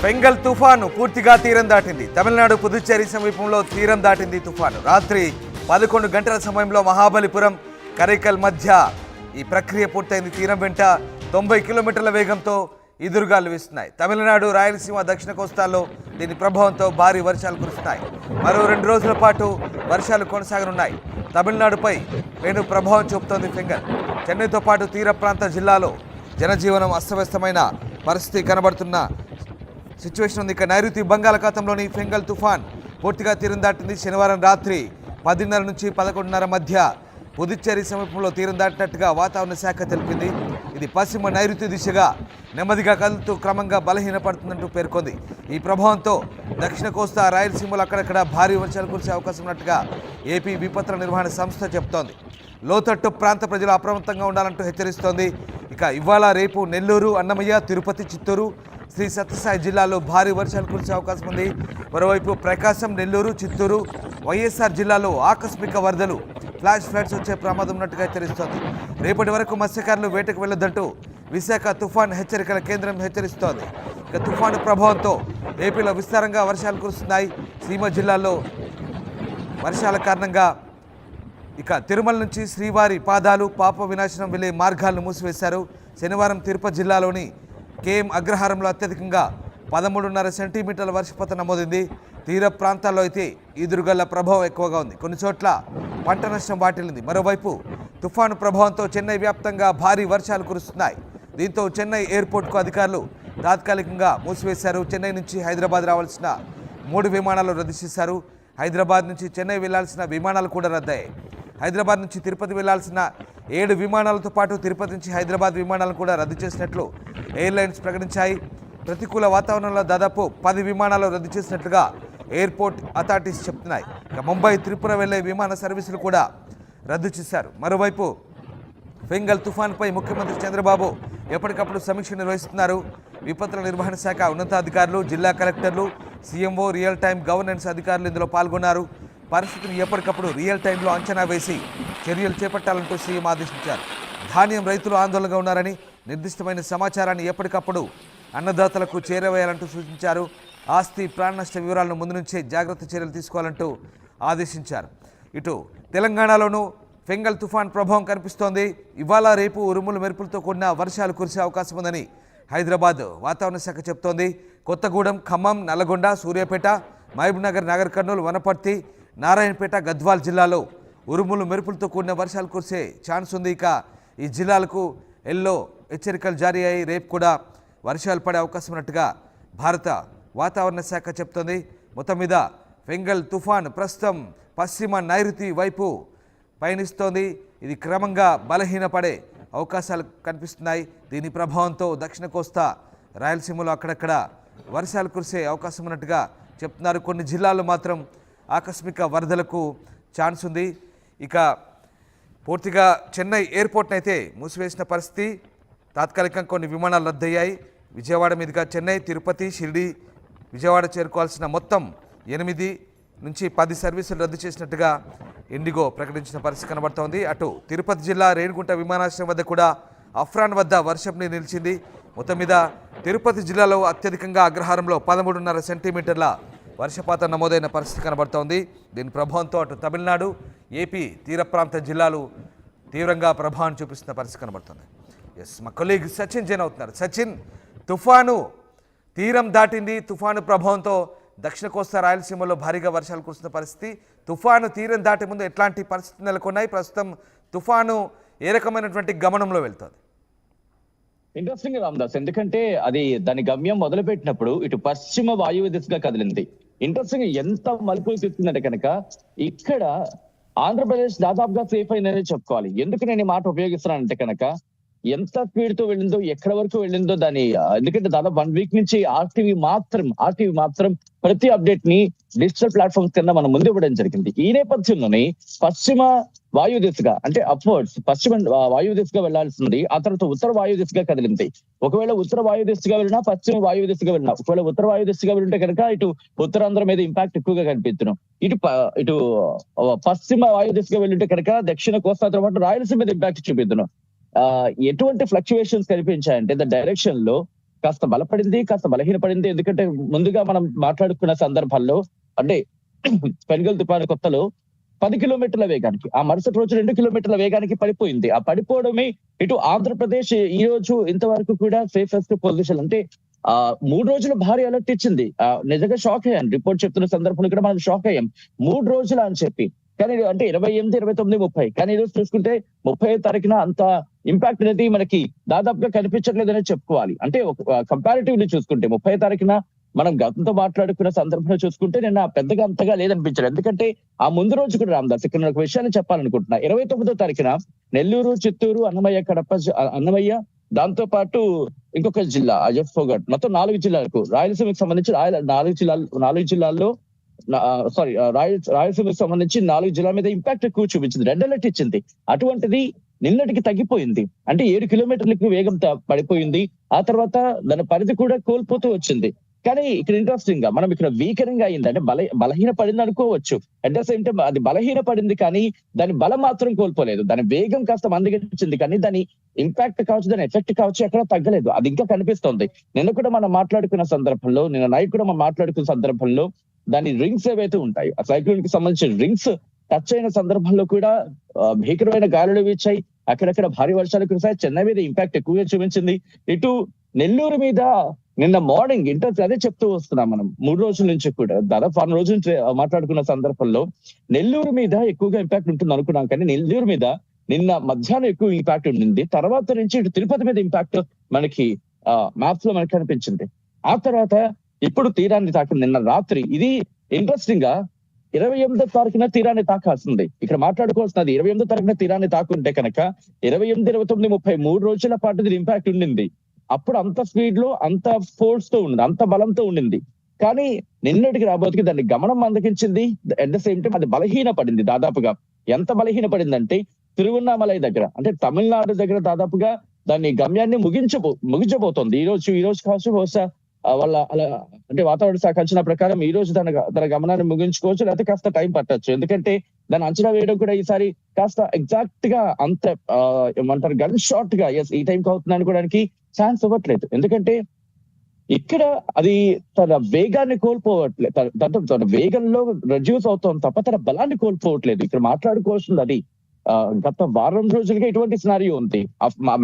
బెంగల్ తుఫాను పూర్తిగా తీరం దాటింది. తమిళనాడు పుదుచ్చేరి సమీపంలో తీరం దాటింది తుఫాను. రాత్రి 11 గంటల సమయంలో మహాబలిపురం కరైకల్ మధ్య ఈ ప్రక్రియ పూర్తయింది. తీరం వెంట 90 కిలోమీటర్ల వేగంతో ఎదురుగాలు వీస్తున్నాయి. తమిళనాడు, రాయలసీమ, దక్షిణ కోస్తాల్లో దీని ప్రభావంతో భారీ వర్షాలు కురుస్తున్నాయి. మరో 2 రోజుల పాటు వర్షాలు కొనసాగనున్నాయి. తమిళనాడుపై పెను ప్రభావం చూపుతోంది ఫెంగల్. చెన్నైతో పాటు తీర ప్రాంత జిల్లాలో జనజీవనం అస్తవ్యస్తమైన పరిస్థితి కనబడుతున్న సిచ్యువేషన్ ఉంది. ఇక నైరుతి బంగాళాఖాతంలోని ఫెంగల్ తుఫాన్ పూర్తిగా తీరం దాటింది. శనివారం రాత్రి 10:30 నుంచి 11:30 మధ్య పుదుచ్చేరి సమీపంలో తీరం దాటినట్టుగా వాతావరణ శాఖ తెలిపింది. ఇది పశ్చిమ నైరుతి దిశగా నెమ్మదిగా కదులుతూ క్రమంగా బలహీనపడుతుందంటూ పేర్కొంది. ఈ ప్రభావంతో దక్షిణ కోస్తా, రాయలసీమలో అక్కడక్కడ భారీ వర్షాలు కురిసే అవకాశం ఉన్నట్టుగా ఏపీ విపత్తుల నిర్వహణ సంస్థ చెబుతోంది. లోతట్టు ప్రాంత ప్రజలు అప్రమత్తంగా ఉండాలంటూ హెచ్చరిస్తోంది. ఇక ఇవాళ రేపు నెల్లూరు, అన్నమయ్య, తిరుపతి, చిత్తూరు, శ్రీ సత్యసాయి జిల్లాలో భారీ వర్షాలు కురిసే అవకాశం ఉంది. మరోవైపు ప్రకాశం, నెల్లూరు, చిత్తూరు, వైఎస్ఆర్ జిల్లాలో ఆకస్మిక వరదలు, ఫ్లాష్ ఫ్లడ్స్ వచ్చే ప్రమాదం ఉన్నట్టుగా హెచ్చరిస్తోంది. రేపటి వరకు మత్స్యకారులు వేటకు వెళ్లొద్దంటూ విశాఖ తుఫాన్ హెచ్చరికల కేంద్రం హెచ్చరిస్తోంది. ఇక తుఫాను ప్రభావంతో ఏపీలో విస్తారంగా వర్షాలు కురుస్తున్నాయి. సీమ జిల్లాలో వర్షాల కారణంగా ఇక తిరుమల నుంచి శ్రీవారి పాదాలు, పాప వినాశనం వెళ్లే మార్గాలను మూసివేశారు. శనివారం తిరుపతి జిల్లాలోని కేఎం అగ్రహారంలో అత్యధికంగా 13.5 సెంటీమీటర్ల వర్షపాతం నమోదైంది. తీర ప్రాంతాల్లో అయితే ఈదురుగళ్ల ప్రభావం ఎక్కువగా ఉంది. కొన్ని చోట్ల పంట నష్టం వాటిల్లింది. మరోవైపు తుఫాను ప్రభావంతో చెన్నై వ్యాప్తంగా భారీ వర్షాలు కురుస్తున్నాయి. దీంతో చెన్నై ఎయిర్పోర్ట్కు అధికారులు తాత్కాలికంగా మూసివేశారు. చెన్నై నుంచి హైదరాబాద్ రావాల్సిన 3 విమానాలు రద్దు చేశారు. హైదరాబాద్ నుంచి చెన్నై వెళ్లాల్సిన విమానాలు కూడా రద్దయ్యాయి. హైదరాబాద్ నుంచి తిరుపతి వెళ్లాల్సిన 7 విమానాలతో పాటు తిరుపతి నుంచి హైదరాబాద్ విమానాలను కూడా రద్దు చేసినట్లు ఎయిర్లైన్స్ ప్రకటించాయి. ప్రతికూల వాతావరణంలో దాదాపు 10 విమానాలు రద్దు చేసినట్లుగా ఎయిర్పోర్ట్ అథారిటీస్ చెప్తున్నాయి. ఇక ముంబై, త్రిపుర వెళ్లే విమాన సర్వీసులు కూడా రద్దు చేశారు. మరోవైపు ఫెంగల్ తుఫాన్పై ముఖ్యమంత్రి చంద్రబాబు ఎప్పటికప్పుడు సమీక్ష నిర్వహిస్తున్నారు. విపత్తుల నిర్వహణ శాఖ ఉన్నతాధికారులు, జిల్లా కలెక్టర్లు, సీఎంఓ, రియల్ టైం గవర్నెన్స్ అధికారులు ఇందులో పాల్గొన్నారు. పరిస్థితిని ఎప్పటికప్పుడు రియల్ టైంలో అంచనా వేసి చర్యలు చేపట్టాలంటూ సీఎం ఆదేశించారు. ధాన్యం రైతులు ఆందోళనగా ఉన్నారని, నిర్దిష్టమైన సమాచారాన్ని ఎప్పటికప్పుడు అన్నదాతలకు చేరవేయాలంటూ సూచించారు. ఆస్తి, ప్రాణ నష్ట వివరాలను ముందు నుంచే జాగ్రత్త చర్యలు తీసుకోవాలంటూ ఆదేశించారు. ఇటు తెలంగాణలోనూ ఫెంగల్ తుఫాన్ ప్రభావం కనిపిస్తోంది. ఇవాళ రేపు ఉరుములు మెరుపులతో కూడిన వర్షాలు కురిసే అవకాశం ఉందని హైదరాబాద్ వాతావరణ శాఖ చెబుతోంది. కొత్తగూడెం, ఖమ్మం, నల్లగొండ, సూర్యాపేట, మహబూబ్నగర్, నగర్ కర్నూలు, వనపర్తి, నారాయణపేట, గద్వాల్ జిల్లాలో ఉరుములు మెరుపులతో కూడిన వర్షాలు కురిసే ఛాన్స్ ఉంది. ఇక ఈ జిల్లాలకు ఎల్లో హెచ్చరికలు జారీ అయ్యి రేపు కూడా వర్షాలు పడే అవకాశం ఉన్నట్టుగా భారత వాతావరణ శాఖ చెప్తోంది. మొత్తం మీద ఫెంగల్ తుఫాన్ ప్రస్తుతం పశ్చిమ నైరుతి వైపు పయనిస్తోంది. ఇది క్రమంగా బలహీనపడే అవకాశాలు కనిపిస్తున్నాయి. దీని ప్రభావంతో దక్షిణ కోస్తా, రాయలసీమలో అక్కడక్కడ వర్షాలు కురిసే అవకాశం ఉన్నట్టుగా చెప్తున్నారు. కొన్ని జిల్లాల్లో మాత్రం ఆకస్మిక వరదలకు ఛాన్స్ ఉంది. ఇక పూర్తిగా చెన్నై ఎయిర్పోర్ట్ని అయితే మూసివేసిన పరిస్థితి. తాత్కాలికంగా కొన్ని విమానాలు రద్దయ్యాయి. విజయవాడ మీదుగా చెన్నై, తిరుపతి, షిరిడి, విజయవాడ చేరుకోవాల్సిన మొత్తం 8 నుంచి 10 సర్వీసులు రద్దు చేసినట్టుగా ఇండిగో ప్రకటించిన పరిస్థితి కనబడుతోంది. అటు తిరుపతి జిల్లా రేణిగుంట విమానాశ్రయం వద్ద కూడా అఫ్రాన్ వద్ద వర్షం నీరు నిలిచింది. మొత్తం మీద తిరుపతి జిల్లాలో అత్యధికంగా అగ్రహారంలో 13.5 సెంటీమీటర్ల వర్షపాతం నమోదైన పరిస్థితి కనబడుతోంది. దీని ప్రభావంతో అటు తమిళనాడు, ఏపీ తీర ప్రాంత జిల్లాలు తీవ్రంగా ప్రభావం చూపిస్తున్న పరిస్థితి కనబడుతుంది. ఎస్, మా కొలీగ్ సచిన్ జైన్ అవుతున్నారు. సచిన్, తుఫాను తీరం దాటింది. తుఫాను ప్రభావంతో దక్షిణ కోస్తా, రాయలసీమలో భారీగా వర్షాలు కురుస్తున్న పరిస్థితి. తుఫాను తీరం దాటే ముందు ఎట్లాంటి పరిస్థితులు నెలకొన్నాయి? ప్రస్తుతం తుఫాను ఏ రకమైనటువంటి గమనంలో వెళ్తుంది? ఇంట్రెస్టింగ్ రామ్దాస్, ఎందుకంటే అది దాని గమ్యం మొదలుపెట్టినప్పుడు ఇటు పశ్చిమ వాయువ్య దిశగా కదిలింది. ఇంట్రెస్టింగ్ ఎంత మలుపులు తీసుకుందంటే కనుక ఇక్కడ ఆంధ్రప్రదేశ్ దాదాపుగా సేఫ్ అయిందనే చెప్పుకోవాలి. ఎందుకు నేను ఈ మాట ఉపయోగిస్తున్నానంటే కనుక ఎంత స్పీడ్ తో వెళ్ళిందో, ఎక్కడ వరకు వెళ్ళిందో దాని, ఎందుకంటే దాదాపు 1 వీక్ నుంచి ఆర్టీవీ మాత్రం ప్రతి అప్డేట్ ని డిజిటల్ ప్లాట్ఫామ్స్ కింద మనం ముందు ఇవ్వడం జరిగింది. ఈ నేపథ్యంలోనే పశ్చిమ వాయు దిశగా, అంటే అప్వర్డ్స్ పశ్చిమ వాయు దిశగా వెళ్లాల్సింది, ఆ తర్వాత ఉత్తర వాయు దిశగా కదిలింది. ఒకవేళ ఉత్తర వాయు దిశగా వెళ్ళినా, పశ్చిమ వాయు దిశగా వెళ్ళినా, ఒకవేళ ఉత్తర వాయు దిశగా వెళ్ళింటే కనుక ఇటు ఉత్తరాంధ్ర మీద ఇంపాక్ట్ ఎక్కువగా కనిపిస్తున్నాం. ఇటు పశ్చిమ వాయు దిశగా వెళ్ళింటే కనుక దక్షిణ కోస్తాతో పాటు రాయలసీమ మీద ఇంపాక్ట్ చూపిస్తున్నాం. ఎటువంటి ఫ్లక్చువేషన్స్ కనిపించాయంటే ద డైరెక్షన్ లో కాస్త బలపడింది, కాస్త బలహీనపడింది. ఎందుకంటే ముందుగా మనం మాట్లాడుకున్న సందర్భాల్లో అంటే పెనుగల్ తుఫాను కొత్తలో 10 కిలోమీటర్ల వేగానికి, ఆ మరుసటి రోజు 2 కిలోమీటర్ల వేగానికి పడిపోయింది. ఆ పడిపోవడమే ఇటు ఆంధ్రప్రదేశ్ ఈ రోజు ఇంతవరకు కూడా సేఫెస్ట్ పొజిషన్. అంటే 3 రోజులు భారీ అలర్ట్ ఇచ్చింది. నిజంగా షాక్ అయ్యాను. రిపోర్ట్ చెప్తున్న సందర్భంలో కూడా మనం షాక్ అయ్యాం. 3 రోజులు అని చెప్పి. కానీ అంటే 28, 29, 30. కానీ ఈ రోజు చూసుకుంటే 30వ తారీఖున అంత ఇంపాక్ట్ అనేది మనకి దాదాపుగా కనిపించట్లేదనే చెప్పుకోవాలి. అంటే కంపారిటివ్లీ చూసుకుంటే 30వ తారీఖున మనం గతంతో మాట్లాడుకున్న సందర్భంలో చూసుకుంటే నిన్న పెద్దగా అంతగా లేదనిపించాడు. ఎందుకంటే ఆ ముందు రోజు కూడా రామదాస్ ఇక్కడ ఒక విషయాన్ని చెప్పాలనుకుంటున్నా. 29వ తారీఖున నెల్లూరు, చిత్తూరు, అన్నమయ్య, కడప, అన్నమయ్య, దాంతో పాటు ఇంకొక జిల్లా ఫోగట్, మొత్తం 4 జిల్లాలకు రాయలసీమకు సంబంధించి 4 జిల్లాల్లో రాయలసీమకు సంబంధించి 4 జిల్లాల మీద ఇంపాక్ట్ ఎక్కువ చూపించింది. రెడ్ అలర్ట్ ఇచ్చింది. అటువంటిది నిన్నటికి తగ్గిపోయింది. అంటే 7 కిలోమీటర్లకు వేగం పడిపోయింది. ఆ తర్వాత దాని పరిధి కూడా కోల్పోతూ వచ్చింది. కానీ ఇక్కడ ఇంట్రెస్టింగ్ గా మనం ఇక్కడ వీకరింగ్ అయింది, అంటే బలహీన పడింది అనుకోవచ్చు. అట్ ద సేమ్ టైం అది బలహీన పడింది కానీ దాని బలం మాత్రం కోల్పోలేదు. దాని వేగం కాస్త మందగించింది కానీ దాని ఇంపాక్ట్ కావచ్చు, దాని ఎఫెక్ట్ కావచ్చు ఎక్కడ తగ్గలేదు. అది ఇంకా కనిపిస్తోంది. నిన్న కూడా మనం మాట్లాడుకున్న సందర్భంలో, నిన్న నైట్ కూడా మనం మాట్లాడుకున్న సందర్భంలో దాని రింగ్స్ ఏవైతే ఉంటాయి, ఆ సైక్లోన్ కి సంబంధించిన రింగ్స్ టచ్ అయిన సందర్భంలో కూడా భీకరమైన గాలులు వీచాయి. అక్కడక్కడ భారీ వర్షాలు కురిశాయి. చెన్నై మీద ఇంపాక్ట్ ఎక్కువగా చూపించింది. ఇటు నెల్లూరు మీద నిన్న మార్నింగ్ అదే చెప్తూ వస్తున్నాం మనం 3 రోజుల నుంచి కూడా, దాదాపు 6 రోజుల నుంచి మాట్లాడుకున్న సందర్భంలో నెల్లూరు మీద ఎక్కువగా ఇంపాక్ట్ ఉంటుంది అనుకున్నాం. కానీ నెల్లూరు మీద నిన్న మధ్యాహ్నం ఎక్కువ ఇంపాక్ట్ ఉండింది. తర్వాత నుంచి ఇటు తిరుపతి మీద ఇంపాక్ట్ మనకి మ్యాప్స్ లో మనకి కనిపించింది. ఆ తర్వాత ఇప్పుడు తీరాన్ని తాకింది నిన్న రాత్రి. ఇది ఇంట్రెస్టింగ్ గా 28వ తారీఖున తీరాన్ని తాకాల్సింది. ఇక్కడ మాట్లాడుకోవాల్సినది 28వ తారీఖున తీరాన్ని తాకుంటే కనుక 28, 29, 30 3 రోజుల పాటు దీని ఇంపాక్ట్ ఉండింది. అప్పుడు అంత స్పీడ్ లో, అంత ఫోర్స్ తో ఉండింది, అంత బలంతో ఉండింది. కానీ నిన్నటికి రాబోతుకి దాన్ని గమనం మందగించింది. అట్ ద సేమ్ టైం అది బలహీన పడింది. దాదాపుగా ఎంత బలహీన పడిందంటే తిరువన్నామలై దగ్గర, అంటే తమిళనాడు దగ్గర దాదాపుగా దాన్ని గమ్యాన్ని ముగించబోతోంది. ఈ రోజు కావచ్చు, బహుశా వాళ్ళ అలా అంటే వాతావరణ శాఖ అంచనా ప్రకారం ఈ రోజు తన గమనాన్ని ముగించుకోవచ్చు, లేకపోతే కాస్త టైం పట్టొచ్చు. ఎందుకంటే దాన్ని అంచనా వేయడం కూడా ఈసారి కాస్త ఎగ్జాక్ట్ గా అంత ఏమంటారు గన్ షార్ట్ గా ఈ టైంకి అవుతుంది అనుకోవడానికి ఛాన్స్ ఇవ్వట్లేదు. ఎందుకంటే ఇక్కడ అది తన వేగాన్ని కోల్పోవట్లేదు, తన వేగంలో రెడ్యూస్ అవుతుంది తప్ప తన బలాన్ని కోల్పోవట్లేదు. ఇక్కడ మాట్లాడుకోవాల్సింది అది. గత వారం రోజులుగా ఇటువంటి సినారియో ఉంది.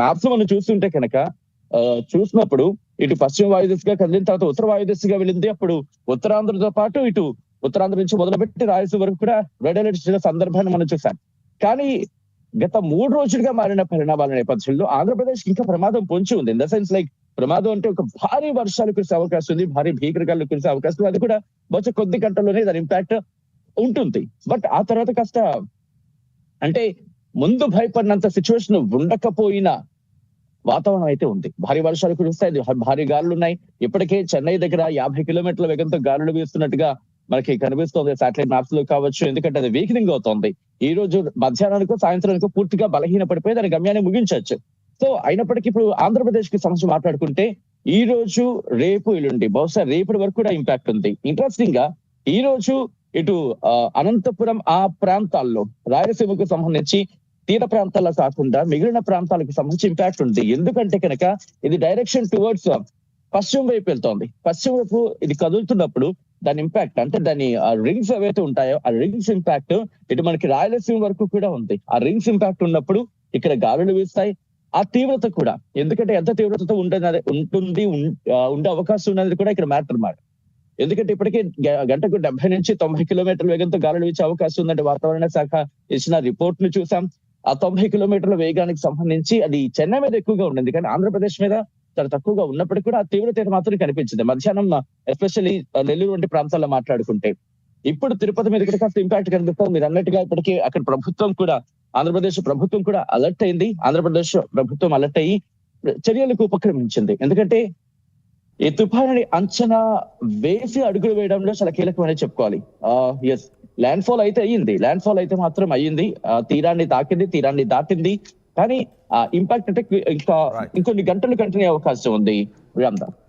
మ్యాప్స్ మనం చూస్తుంటే కనుక చూసినప్పుడు ఇటు పశ్చిమ వాయుదిశగా కదిలిన తర్వాత ఉత్తర వాయుదిశగా వెళ్ళింది. అప్పుడు ఉత్తరాంధ్రతో పాటు ఇటు ఉత్తరాంధ్ర నుంచి మొదలుపెట్టి రాయలసీమ వరకు కూడా రెడ్ అలర్ట్ ఇచ్చిన సందర్భాన్ని మనం చూసాం. కానీ గత 3 రోజులుగా మారిన పరిణామాల నేపథ్యంలో ఆంధ్రప్రదేశ్ ఇంకా ప్రమాదం పొంచి ఉంది. ఇన్ ద సెన్స్ లైక్ ప్రమాదం అంటే ఒక భారీ వర్షాలు కురిసే అవకాశం ఉంది, భారీ భీకరగాలు కురిసే అవకాశం ఉంది. అది కూడా వచ్చే కొద్ది గంటల్లోనే దాని ఇంపాక్ట్ ఉంటుంది. బట్ ఆ తర్వాత కాస్త అంటే ముందు భయపడినంత సిచ్యువేషన్ ఉండకపోయినా వాతావరణం అయితే ఉంది. భారీ వర్షాలు కురుస్తాయి, భారీ గాలులు ఉన్నాయి. ఇప్పటికే చెన్నై దగ్గర 50 కిలోమీటర్ల వేగంతో గాలులు వీస్తున్నట్టుగా మనకి కనిపిస్తోంది సాటిలైట్ మ్యాప్స్ లో కావచ్చు. ఎందుకంటే అది వీకనింగ్ అవుతోంది. ఈ రోజు మధ్యాహ్నానికో సాయంత్రానికో పూర్తిగా బలహీన పడిపోయి దాని గమ్యాన్ని ముగించవచ్చు. సో అయినప్పటికీ ఇప్పుడు ఆంధ్రప్రదేశ్ కి సంబంధించి మాట్లాడుకుంటే ఈ రోజు, రేపు, ఎల్లుండి, బహుశా రేపటి వరకు కూడా ఇంపాక్ట్ ఉంది. ఇంట్రెస్టింగ్ గా ఈ రోజు ఇటు అనంతపురం ఆ ప్రాంతాల్లో రాయలసీమకు సంబంధించి తీర ప్రాంతాల్లో కాకుండా మిగిలిన ప్రాంతాలకు సంబంధించి ఇంపాక్ట్ ఉంది. ఎందుకంటే కనుక ఇది డైరెక్షన్ టువర్డ్స్ పశ్చిమ వైపు వెళ్తోంది. పశ్చిమ వైపు ఇది కదులుతున్నప్పుడు దాని ఇంపాక్ట్ అంటే దాని రింగ్స్ ఏవైతే ఉంటాయో ఆ రింగ్స్ ఇంపాక్ట్ ఇటు మనకి రాయలసీమ వరకు కూడా ఉంది. ఆ రింగ్స్ ఇంపాక్ట్ ఉన్నప్పుడు ఇక్కడ గాలులు వీస్తాయి. ఆ తీవ్రత కూడా, ఎందుకంటే ఎంత తీవ్రతతో ఉండే అవకాశం ఉన్నది కూడా ఇక్కడ మ్యాటర్ అన్నమాట. ఎందుకంటే ఇప్పటికే గంటకు 70 నుంచి 90 కిలోమీటర్ల వేగంతో గాలులు వీచే అవకాశం ఉందంటే వాతావరణ శాఖ ఇచ్చిన రిపోర్ట్ ను చూసాం. ఆ 90 కిలోమీటర్ల వేగానికి సంబంధించి అది చెన్నై మీద ఎక్కువగా ఉండింది, కానీ ఆంధ్రప్రదేశ్ మీద చాలా తక్కువగా ఉన్నప్పటికీ కూడా ఆ తీవ్రత మాత్రం కనిపించింది మధ్యాహ్నం, ఎస్పెషల్లీ నెల్లూరు వంటి ప్రాంతాల్లో మాట్లాడుకుంటే. ఇప్పుడు తిరుపతి మీద కాస్త ఇంపాక్ట్ కనిపిస్తుంది. మీరు అన్నట్టుగా ఇప్పటికీ అక్కడ ప్రభుత్వం కూడా, ఆంధ్రప్రదేశ్ ప్రభుత్వం కూడా అలర్ట్ అయింది. ఆంధ్రప్రదేశ్ ప్రభుత్వం అలర్ట్ అయ్యి చర్యలకు ఉపక్రమించింది. ఎందుకంటే ఈ తుఫానుని అంచనా వేసి అడుగులు వేయడంలో చాలా కీలకమని చెప్పుకోవాలి. ఎస్, ల్యాండ్ ఫాల్ అయితే అయ్యింది, ల్యాండ్ ఫాల్ అయితే మాత్రం అయ్యింది, తీరాన్ని తాకింది, తీరాన్ని దాటింది. కానీ ఇంపాక్ట్ అంటే ఇంకా ఇంకొన్ని గంటలు కంటిన్యూ అవకాశం ఉంది.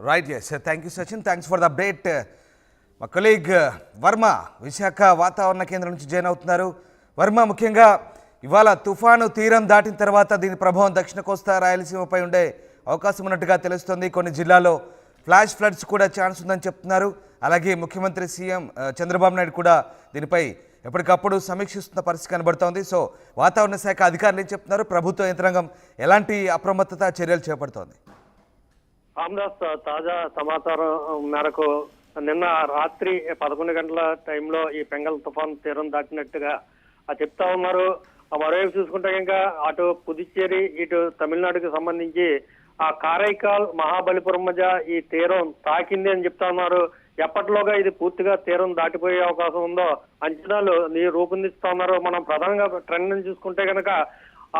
Right, yes, thank you Sachin, thanks for the update. మా కొలీగ్ వర్మ విశాఖ వాతావరణ కేంద్రం నుంచి జాయిన్ అవుతున్నారు. వర్మ, ముఖ్యంగా ఇవాళ తుఫాను తీరం దాటిన తర్వాత దీని ప్రభావం దక్షిణ కోస్తా రాయలసీమపై ఉండే అవకాశం ఉన్నట్టుగా తెలుస్తోంది. కొన్ని జిల్లాల్లో ఫ్లాష్ ఫ్లడ్స్ కూడా ఛాన్స్ ఉందని చెప్తున్నారు. అలాగే ముఖ్యమంత్రి సీఎం చంద్రబాబు నాయుడు కూడా దీనిపై ఎప్పటికప్పుడు సమీక్షిస్తున్న పరిస్థితి కనబడుతోంది. సో వాతావరణ శాఖ అధికారులు ఏం చెప్తున్నారు, ప్రభుత్వ యంత్రాంగం ఎలాంటి అప్రమత్తత చర్యలు చేపడుతోంది? రామదాస్, తాజా సమాచారం మేరకు నిన్న రాత్రి 11 గంటల టైంలో ఈ పెంగల్ తుఫాన్ తీరం దాటినట్టుగా చెప్తా ఉన్నారు. మరోవైపు చూసుకుంటే ఇంకా అటు పుదుచ్చేరి ఇటు తమిళనాడుకి సంబంధించి ఆ కారైకాల్ మహాబలిపురం మధ్య ఈ తీరం తాకింది అని చెప్తా ఉన్నారు. ఎప్పటిలోగా ఇది పూర్తిగా తీరం దాటిపోయే అవకాశం ఉందో అంచనాలు రూపొందిస్తా ఉన్నారు. మనం ప్రధానంగా ట్రెండ్ ని చూసుకుంటే కనుక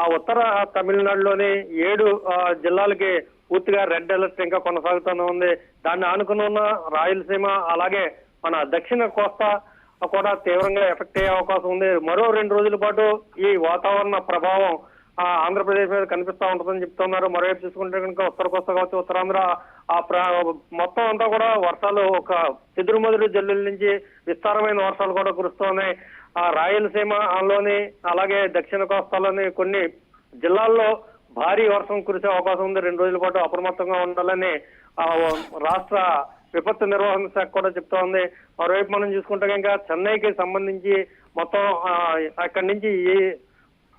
ఆ ఉత్తర తమిళనాడులోని 7 జిల్లాలకి పూర్తిగా రెడ్ అలర్ట్ ఇంకా కొనసాగుతూనే ఉంది. దాన్ని ఆనుకుని ఉన్న రాయలసీమ అలాగే మన దక్షిణ కోస్తా కూడా తీవ్రంగా ఎఫెక్ట్ అయ్యే అవకాశం ఉంది. మరో 2 రోజుల పాటు ఈ వాతావరణ ప్రభావం ఆంధ్రప్రదేశ్ మీద కనిపిస్తా ఉంటుందని చెప్తున్నారు. మరోవైపు చూసుకుంటే కనుక ఉత్తర కోస్తా కావచ్చు, ఉత్తరాంధ్ర మొత్తం అంతా కూడా వర్షాలు ఒక చెదురుమదురు జల్లుల నుంచి విస్తారమైన వర్షాలు కూడా కురుస్తున్నాయి. రాయలసీమలోని అలాగే దక్షిణ కోస్తాలోని కొన్ని జిల్లాల్లో భారీ వర్షం కురిసే అవకాశం ఉంది. 2 రోజుల పాటు అప్రమత్తంగా ఉండాలని రాష్ట్ర విపత్తు నిర్వహణ శాఖ కూడా చెప్తా ఉంది. మరోవైపు మనం చూసుకుంటే ఇంకా చెన్నైకి సంబంధించి మొత్తం అక్కడి నుంచి ఈ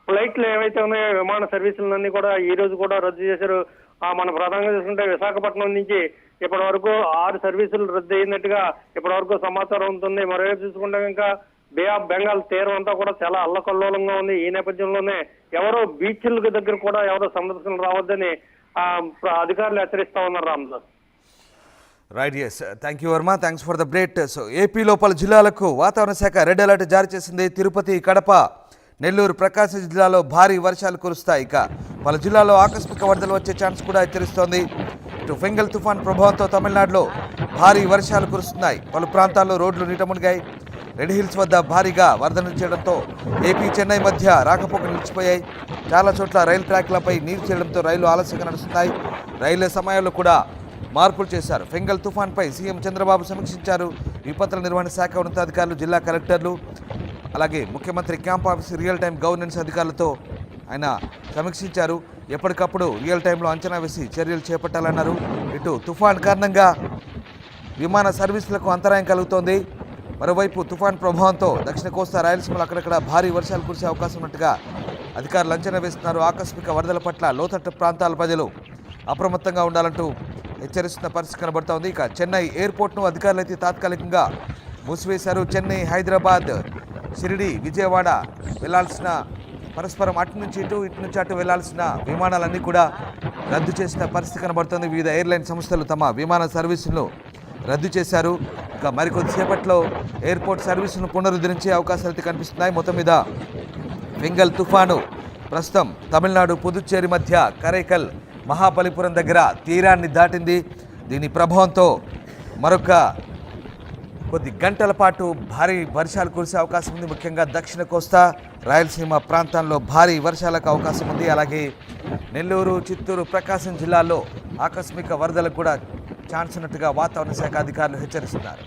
ఫ్లైట్లు ఏవైతే ఉన్నాయో విమాన సర్వీసులన్నీ కూడా ఈ రోజు కూడా రద్దు చేశారు. మన ప్రధానంగా చూసుకుంటే విశాఖపట్నం నుంచి ఇప్పటి వరకు 6 సర్వీసులు రద్దు అయినట్టుగా ఇప్పటి వరకు సమాచారం ఉంటుంది. మరోవైపు చూసుకుంటే ఇంకా బే ఆఫ్ బెంగాల్ తీరం అంతా కూడా చాలా అల్లకల్లోలంగా ఉంది. ఈ నేపథ్యంలోనే ఎవరో బీచ్ల దగ్గర కూడా ఎవరో సందర్శనలు రావద్దని అధికారులు హెచ్చరిస్తా ఉన్నారు. Ramadas, right, yes, thank you Varma, thanks for the update. So ఏపీలో పలు జిల్లాలకు వాతావరణ శాఖ రెడ్ అలర్ట్ జారీ చేసింది. తిరుపతి, కడప, నెల్లూరు, ప్రకాశం జిల్లాలో భారీ వర్షాలు కురుస్తాయి. ఇక పలు జిల్లాల్లో ఆకస్మిక వరదలు వచ్చే ఛాన్స్ కూడా హెచ్చరిస్తోంది. ఇటు ఫెంగల్ తుఫాన్ ప్రభావంతో తమిళనాడులో భారీ వర్షాలు కురుస్తున్నాయి. పలు ప్రాంతాల్లో రోడ్లు నీట మునిగాయి. రెడ్ హిల్స్ వద్ద భారీగా వరదలు చేయడంతో ఏపీ చెన్నై మధ్య రాకపోకలు నిలిచిపోయాయి. చాలా చోట్ల రైలు ట్రాక్లపై నీరు చేరడంతో రైలు ఆలస్యంగా నడుస్తున్నాయి. రైళ్ల సమయాల్లో కూడా మార్పులు చేశారు. ఫెంగల్ తుఫాన్పై సీఎం చంద్రబాబు సమీక్షించారు. విపత్తుల నిర్వహణ శాఖ ఉన్నతాధికారులు, జిల్లా కలెక్టర్లు అలాగే ముఖ్యమంత్రి camp office real time governance అధికారులతో ఆయన సమీక్షించారు. ఎప్పటికప్పుడు రియల్ టైంలో అంచనా వేసి చర్యలు చేపట్టాలన్నారు. ఇటు తుఫాన్ కారణంగా విమాన సర్వీసులకు అంతరాయం కలుగుతోంది. మరోవైపు తుఫాన్ ప్రభావంతో దక్షిణ కోస్తా, రాయలసీమలో అక్కడక్కడ భారీ వర్షాలు కురిసే అవకాశం ఉన్నట్టుగా అధికారులు అంచనా వేస్తున్నారు. ఆకస్మిక వరదల పట్ల లోతట్టు ప్రాంతాల ప్రజలు అప్రమత్తంగా ఉండాలంటూ హెచ్చరిస్తున్న పరిస్థితి కనబడుతోంది. ఇక చెన్నై ఎయిర్పోర్ట్ను అధికారులు అయితే తాత్కాలికంగా మూసివేశారు. చెన్నై, హైదరాబాద్, షిరిడి, విజయవాడ వెళ్లాల్సిన పరస్పరం అటు నుంచి అటు వెళ్లాల్సిన విమానాలన్నీ కూడా రద్దు చేసిన పరిస్థితి కనబడుతోంది. వివిధ ఎయిర్లైన్ సంస్థలు తమ విమాన సర్వీసులను రద్దు చేశారు. ఇక మరికొద్దిసేపట్లో ఎయిర్పోర్ట్ సర్వీసులను పునరుద్ధరించే అవకాశాలు అయితే కనిపిస్తున్నాయి. మొత్తం మీద ఫెంగల్ తుఫాను ప్రస్తుతం తమిళనాడు, పుదుచ్చేరి మధ్య కరైకల్ మహాబలిపురం దగ్గర తీరాన్ని దాటింది. దీని ప్రభావంతో మరొక కొద్ది గంటల పాటు భారీ వర్షాలు కురిసే అవకాశం ఉంది. ముఖ్యంగా దక్షిణ కోస్తా, రాయలసీమ ప్రాంతాల్లో భారీ వర్షాలకు అవకాశం ఉంది. అలాగే నెల్లూరు, చిత్తూరు, ప్రకాశం జిల్లాల్లో ఆకస్మిక వరదలకు కూడా ఛాన్స్ ఉన్నట్టుగా వాతావరణ శాఖ అధికారులు హెచ్చరిస్తున్నారు.